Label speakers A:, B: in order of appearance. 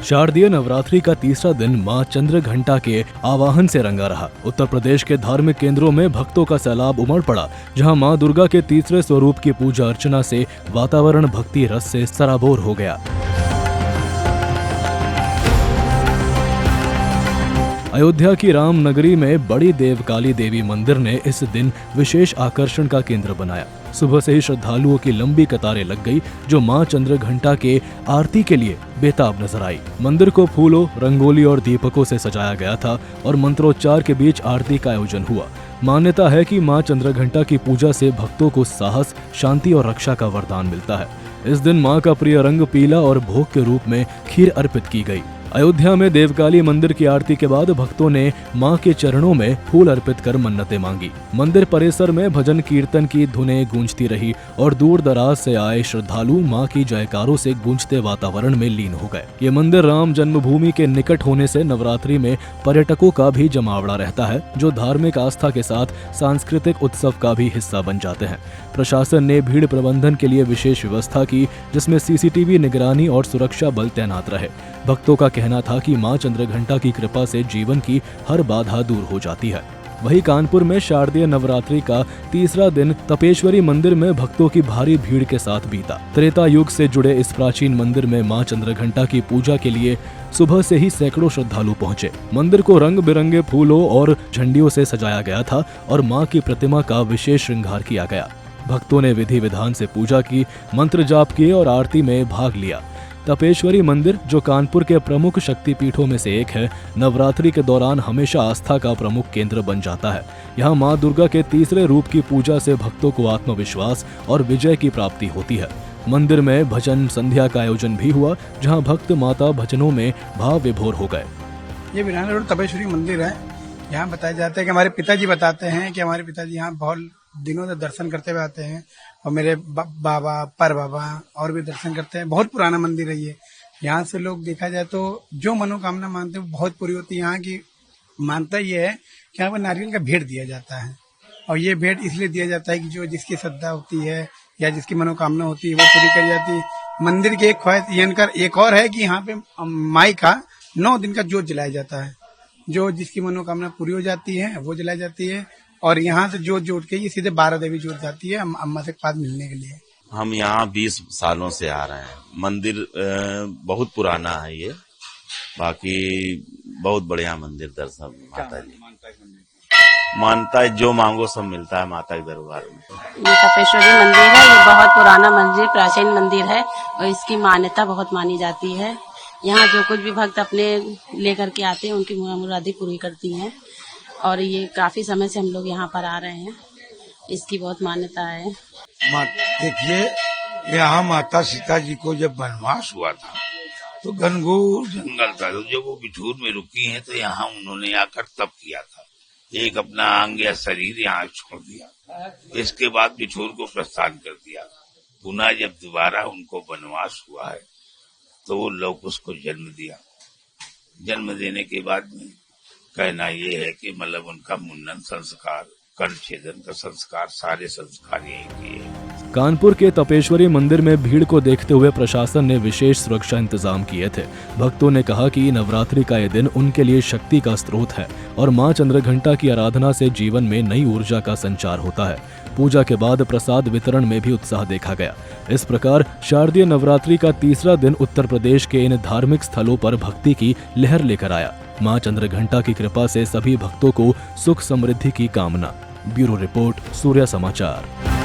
A: शारदीय नवरात्रि का तीसरा दिन मां चंद्रघंटा के आवाहन से रंगा रहा। उत्तर प्रदेश के धार्मिक केंद्रों में भक्तों का सैलाब उमड़ पड़ा, जहां मां दुर्गा के तीसरे स्वरूप की पूजा अर्चना से वातावरण भक्ति रस से सराबोर हो गया। अयोध्या की राम नगरी में बड़ी देवकाली देवी मंदिर ने इस दिन विशेष आकर्षण का केंद्र बनाया। सुबह से ही श्रद्धालुओं की लंबी कतारें लग गई, जो मां चंद्रघंटा के आरती के लिए बेताब नजर आई। मंदिर को फूलों, रंगोली और दीपकों से सजाया गया था और मंत्रोच्चार के बीच आरती का आयोजन हुआ। मान्यता है कि मां चंद्रघंटा की पूजा से भक्तों को साहस, शांति और रक्षा का वरदान मिलता है। इस दिन मां का प्रिय रंग पीला और भोग के रूप में खीर अर्पित की गई। अयोध्या में देवकाली मंदिर की आरती के बाद भक्तों ने मां के चरणों में फूल अर्पित कर मन्नतें मांगी। मंदिर परिसर में भजन कीर्तन की धुनें गूंजती रही और दूर दराज से आए श्रद्धालु मां की जयकारों से गूंजते वातावरण में लीन हो गए। ये मंदिर राम जन्मभूमि के निकट होने से नवरात्रि में पर्यटकों का भी जमावड़ा रहता है, जो धार्मिक आस्था के साथ सांस्कृतिक उत्सव का भी हिस्सा बन जाते हैं। प्रशासन ने भीड़ प्रबंधन के लिए विशेष व्यवस्था की, जिसमें सीसीटीवी निगरानी और सुरक्षा बल तैनात रहे। भक्तों का कहना था कि मां चंद्रघंटा की कृपा से जीवन की हर बाधा दूर हो जाती है। वहीं कानपुर में शारदीय नवरात्रि का तीसरा दिन तपेश्वरी मंदिर में भक्तों की भारी भीड़ के साथ बीता। त्रेता युग से जुड़े इस प्राचीन मंदिर में मां चंद्रघंटा की पूजा के लिए सुबह से ही सैकड़ों श्रद्धालु पहुंचे। मंदिर को रंग बिरंगे फूलों और झंडियों से सजाया गया था और मां की प्रतिमा का विशेष श्रृंगार किया गया। भक्तों ने विधि विधान से पूजा की, मंत्र जाप किए और आरती में भाग लिया। तपेश्वरी मंदिर, जो कानपुर के प्रमुख शक्तिपीठों में से एक है, नवरात्रि के दौरान हमेशा आस्था का प्रमुख केंद्र बन जाता है। यहाँ मां दुर्गा के तीसरे रूप की पूजा से भक्तों को आत्मविश्वास और विजय की प्राप्ति होती है। मंदिर में भजन संध्या का आयोजन भी हुआ, जहाँ भक्त माता भजनों में भाव विभोर हो गए।
B: ये बिराना रोड तपेश्वरी मंदिर है। यहाँ बताया जाता है कि हमारे पिताजी बताते हैं कि हमारे पिताजी यहाँ बहुत दिनों से दर्शन करते हुए आते हैं और मेरे बाबा, पर बाबा और भी दर्शन करते हैं। बहुत पुराना मंदिर है ये। यहाँ से लोग देखा जाए तो जो मनोकामना मानते हैं वो बहुत पूरी होती है। यहाँ की मानता ये है कि यहाँ पर नारियल का भेंट दिया जाता है, और ये भेंट इसलिए दिया जाता है कि जो जिसकी श्रद्धा होती है या जिसकी मनोकामना होती है वो पूरी कर जाती है। मंदिर की एक ख्वाहिश एक और है कि यहाँ पे माई का 9 दिन का जोत जलाया जाता है। जो जिसकी मनोकामना पूरी हो जाती है वो जलाई जाती है, और यहाँ से जोत जोत के ये सीधे 12 देवी जोत जाती है अम्मा से पास मिलने के लिए।
C: हम यहाँ 20 सालों से आ रहे हैं। मंदिर बहुत पुराना है ये, बाकी बहुत बढ़िया मंदिर। दर्शन माता जी मानता है, जो मांगो सब मिलता है माता के दरबार में।
D: ये तपेश्वरी मंदिर है। ये बहुत पुराना मंदिर, प्राचीन मंदिर है और इसकी मान्यता बहुत मानी जाती है। यहाँ जो कुछ भी भक्त अपने लेकर के आते हैं उनकी मुरादें पूरी करती हैं, और ये काफी समय से हम लोग यहाँ पर आ रहे हैं। इसकी बहुत मान्यता है।
E: देखिए, यहाँ माता सीता जी को जब वनवास हुआ था तो घनघोर जंगल था। तो जब वो बिठूर में रुकी हैं तो यहाँ उन्होंने आकर तप किया था। एक अपना अंग या शरीर यहाँ छोड़ दिया। इसके बाद बिठूर को प्रस्थान कर दिया। पुनः जब दोबारा उनको वनवास हुआ है तो वो लोग उसको जन्म दिया। जन्म देने के बाद में कहना ये है कि मतलब उनका मुंडन संस्कार, कर्णछेदन का संस्कार, सारे संस्कार यही किए।
A: कानपुर के तपेश्वरी मंदिर में भीड़ को देखते हुए प्रशासन ने विशेष सुरक्षा इंतजाम किए थे। भक्तों ने कहा कि नवरात्रि का ये दिन उनके लिए शक्ति का स्रोत है और मां चंद्रघंटा की आराधना से जीवन में नई ऊर्जा का संचार होता है। पूजा के बाद प्रसाद वितरण में भी उत्साह देखा गया। इस प्रकार शारदीय नवरात्रि का तीसरा दिन उत्तर प्रदेश के इन धार्मिक स्थलों पर भक्ति की लहर लेकर आया। मां चंद्रघंटा की कृपा से सभी भक्तों को सुख समृद्धि की कामना। ब्यूरो रिपोर्ट, सूर्य समाचार।